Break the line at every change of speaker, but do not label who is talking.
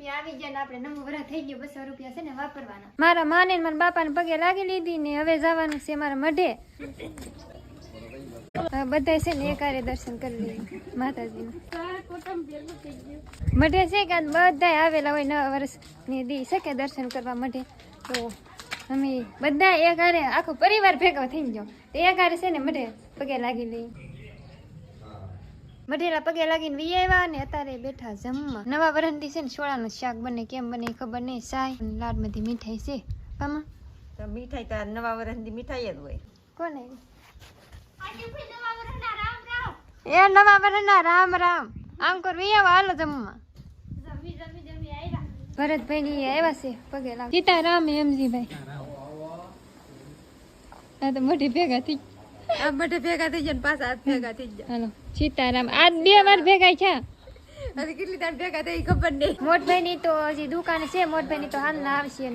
રૂપિયા આવી જાય ને આપણે નવું વરસ થઈ ગયું, 200 રૂપિયા છે ને વાપરવાના. મારા માને ને મારા બાપાને પગે લાગી લીધી ને હવે જવાનું છે મારા મઢે. બધા છે ને એકારે દર્શન કરી લઈએ માતાજીના. મઢે છે કે બધા આવેલા હોય નવા વર્ષ ની દી છે કે દર્શન કરવા મઢે, તો અમે બધા એકારે આખો પરિવાર ભેગો થઈ ગયો એકારે છે ને મઢે પગે લાગી લઈએ. મઢેલા પગે લાગીને વી આવ્યા ને અત્યારે બેઠા જમવા. નવા વરણથી છે ને સોળાનું શાક બને, કેમ બને ખબર નહીં. સાય લાડમાંથી મીઠાઈ છે. પામા
તો મીઠાઈ તો નવા વર્ષની મીઠાઈ જ હોય.
કોણ એ નવા વરણના રામ રામ. આમ કર વી આવા હાલો જમવા. ભરતભાઈ ની આવ્યા છે પગે લાગ. સીતારામ એમજીભાઈ આ તો મોટી ભેગા થઈ.
આ મોઢે ભેગા થઈ જાય પાછા હાથ ભેગા થઈ જાય.
હાલો સીતારામ. આજ 2 વાર ભેગા છે.
હજી કેટલી ટાઈમ ભેગા થઈ ખબર નહીં.
મોટભાઈ ની તો હજી દુકાન છે, મોટભાઈ ની તો હાલ ના આવશે.